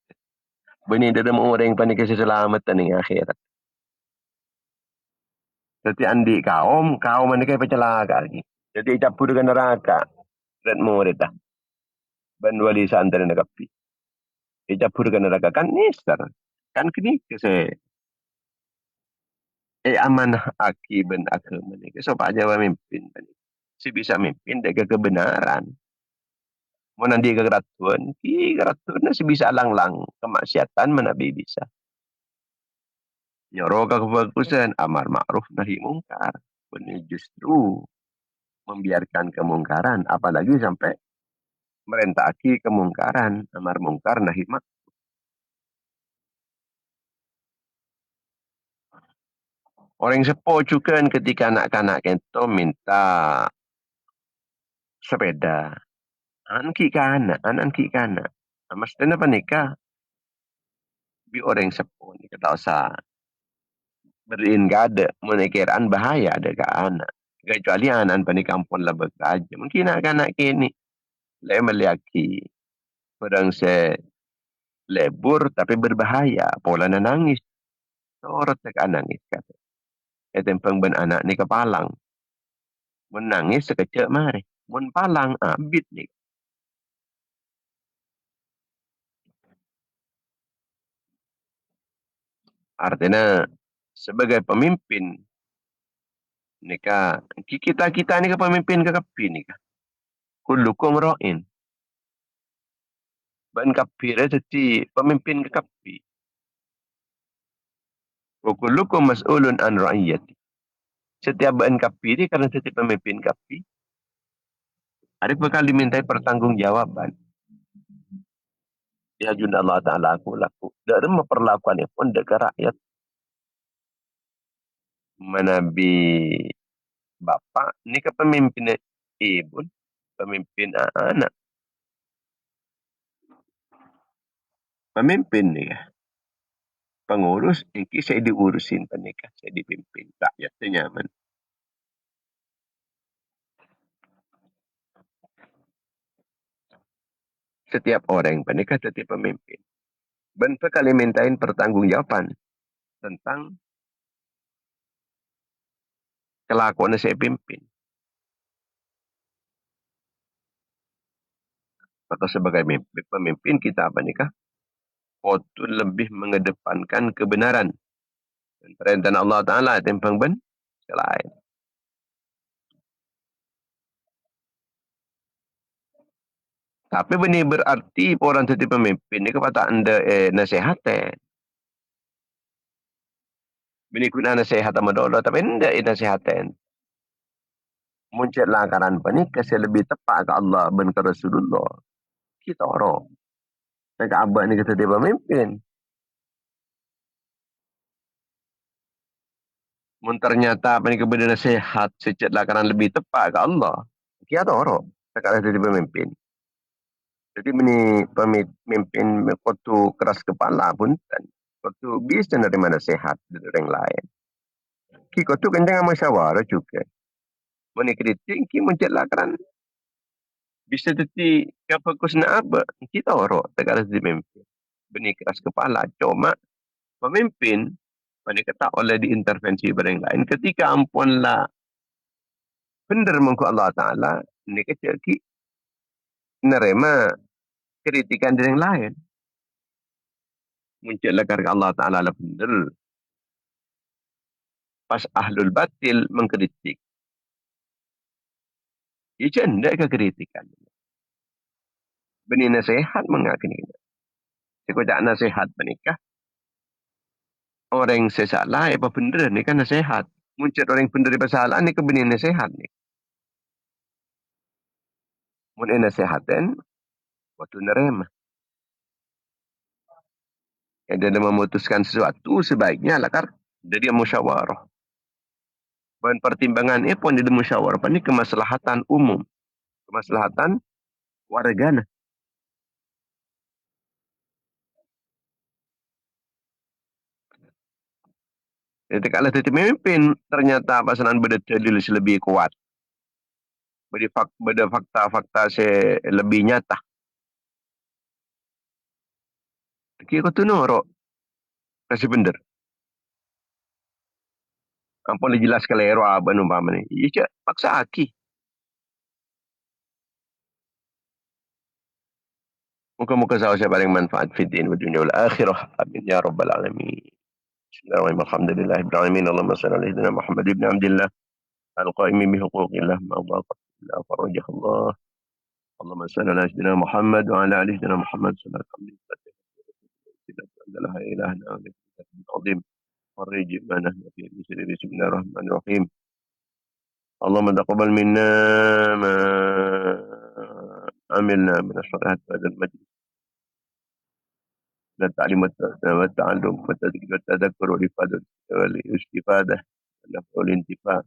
Benih dalam orang yang panik keselamatan yang akhirat. Jadi andi kaum mana kayak pecelaka lagi. Jadi campur dengan neraka. Red murid dah. Ben wali santri nagapi. Campur dengan neraka kan nisar. Kan kini kese amanah aki ben agama ni. So pak Jawa mimpin ni. Si bisa mimpin dengan kebenaran. Mau nanti ke keratuan, keratuan si bisa lang-lang kemaksiatan mana bisa. Nyoro ke kebagusan, amar ma'ruf nahi mungkar. Benih justru membiarkan kemungkaran, apalagi sampai merentaki kemungkaran, amar mungkar nahi ma'ruf. Orang sepo juga ketika anak-anak itu minta sepeda. Anak ki kana. Mesti apa nikah? Bi orang sepo ni kata usah berin gada menikiraan bahaya ada ke anak. Kecuali anak penikampun lah bekerja. Mungkin anak-anak kini le meliaki pedang se lebur tapi berbahaya. Pola na nangis. Sorot ke nangis kata. Tempeng ben anak ni kepalang. Menangis sekecil mari. Mun palang abit ni. Artinya sebagai pemimpin nika kita ni ke pemimpin ke kapi ni ka. Kullukum ra'in. Ban kapi jadi pemimpin ke kapi. Wa kullukum mas'ulun an ra'iyati. Setiap ban kapi ni karena setiap pemimpin kapi ada bakal dimintai pertanggungjawaban. Ya junta Allah Ta'ala aku laku. Dari memperlakukan pun dekat rakyat. Menabi bapak ni ke pemimpin ibu, pemimpin anak. Pemimpin ni ya. Pengurus ini saya diurusin pernikah, saya dipimpin rakyat nyaman. Setiap orang pernikah setiap pemimpin. Bentuk kali mintain pertanggungjawaban tentang kelakuan saya pimpin. Maka sebagai pemimpin kita apa nikah? Patut lebih mengedepankan kebenaran. Dan perintah Allah Ta'ala timpang ben selain. Tapi ini berarti orang jadi pemimpin ini kepada anda nasihatnya. Ini guna nasihat sama doa, tapi anda nasihatnya. Muncul langkaran panik kasi lebih tepat ke Allah dan ke Rasulullah. Kita orang. Dan ke abad ni kita dia pemimpin. Mun ternyata apa ni kebenaran nasihat sejak langkaran lebih tepat ke Allah. Kita orang. Sekarang jadi pemimpin. Jadi ini pemimpin waktu keras kepala pun waktu bisa menerima nasihat dari orang lain. Kita tu kan jangan musyawarah juga. Meni kritik kita mencelakkan bisa jadi ke fokus na apa kita orang sekarang jadi pemimpin. Beni keras kepala cuma pemimpin meni kata oleh diintervensi orang lain ketika ampunlah benar mengku Allah Taala ni kecil ki nerima kritikan dari yang lain. Muncullah karena Allah Ta'ala lah benar. Pas ahlul batil mengkritik. Ia cendak ke kritikan. Benih nasihat mengakini. Sekejap nasihat menikah. Orang sesalah apa benar ni kan nasihat. Muncul orang benar apa salah ni ke benih nasihat ni. Mun nasihatin waktu nerema. Yang dia memutuskan sesuatu sebaiknya lah kan. Jadi dia musyawarah. Dan pertimbangan pun dia musyawarah. Ini kemaslahatan umum. Kemaslahatan warga. Jadi kalau jadi pemimpin, ternyata pasangan beda dalil lebih kuat. Beda fakta-fakta lebih nyata. Kiko tu noro, kasih bener. Ampun dijelas kelero apa numpama ni. Iya, paksa aki. Muka-muka saya paling manfaat fitin wa dunia wal akhirah. Amin ya rabbal alamin. Bismillahirrahmanirrahim. Alhamdulillah rabbil alamin. Allahumma salli ala sayyidina Muhammad ibn Abdullah al-qaim bi huquqillah ma dhaqat illa farajah Allah. Allahumma salli ala sayyidina Muhammad wa ala ali sayyidina Muhammad sallallahu alaihi wasallam. فرج ما نحن فيه بسم الله الرحمن الرحيم اللهم تقبل منا ما عملنا من الصالحات في هذا المجلس من التعليم والتعلم والتذكر والاستفادة والنفع والانتفاع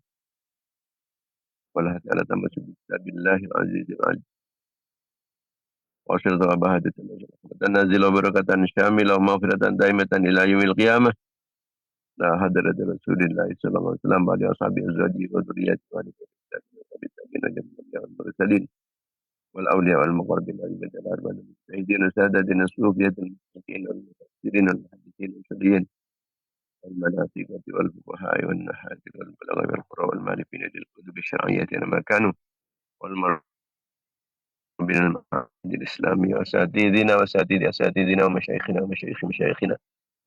والهدى على تمسك بكتاب الله العزيز العليم وأشهد أن بهدة وتنزل بركة شاملة ومغفرة دائمة إلى يوم القيامة لا حضرة رسول الله صلى الله عليه وسلم وعلى أصحابه أزواجه وذريته وعلى المرسلين والأولياء والمقربين أجمعين الأربعين المجتهدين وسادتنا الصوفية المحققين والمفسرين والمحدثين والمرسلين والمناسكة والفقهاء والنحاة والبلغاء والقراء والمالكين للكتب الشرعية أينما كانوا والمربين المعاهد الإسلامية وأساتذة أساتذتنا ومشايخنا ومشايخ مشايخنا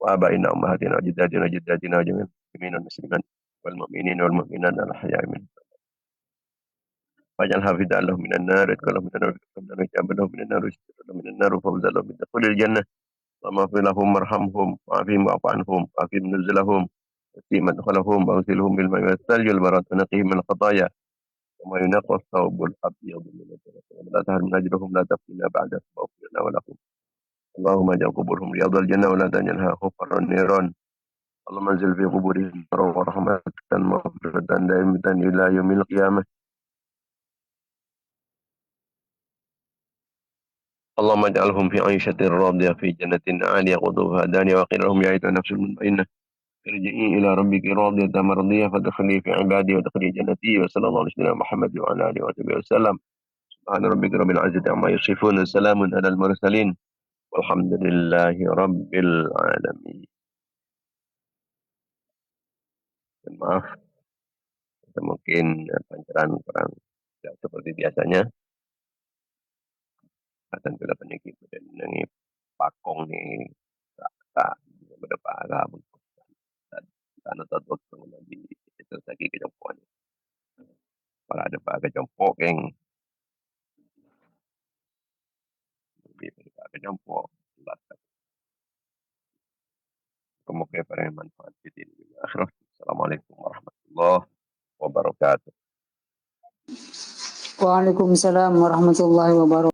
وآبائنا وأمهاتنا وجداتنا وجداتنا وجميع المسلمين والمسلمات والمؤمنين والمؤمنات الأحياء منهم واجعلها فداء لهم من النار ادخل لهم من النار وجعل لهم من النار واستر لهم من النار وفوزا لهم بدخول الجنة اللهم اغفر لهم وارحمهم وعافهم واعف عنهم وعافهم نزلهم وسيء مدخلهم واغسلهم بالماء والثلج والبرد ونقيهم من الخطايا وما ينقى الثوب الابيض من الدنس ولا تحرمنا اجرهم لا تفتنا بعد واغفر لنا ولهم اللهم اجعل قبورهم رياض الجنة ولا تجعلها حفر النيران اللهم انزل في قبورهم ورحمة مغفرة دائمة إلى يوم القيامة اللهم اجعلهم في عيشة راضية في جنة عالية قطوفها دانية وقيل لهم يا أيتها النفس المطمئنة ارجعي إلى ربك راضية مرضية فادخلي في عبادي وادخلي جنتي وصلى الله على سيدنا محمد وعلى آله وصحبه وسلم سبحان ربك رب العزة عما يصفون سلام على المرسلين والحمد لله رب العالمين. Maaf, mungkin pancaran kurang tidak seperti biasanya. Akan bila penyakit dan ini pakong ni tak berdepan tanah tatuk di itu lagi ke jemput para ada ke jemput yang ke jemput kemudian para manfaat di akhirat. Assalamualaikum warahmatullahi wabarakatuh. Waalaikumsalam warahmatullahi wabarakatuh.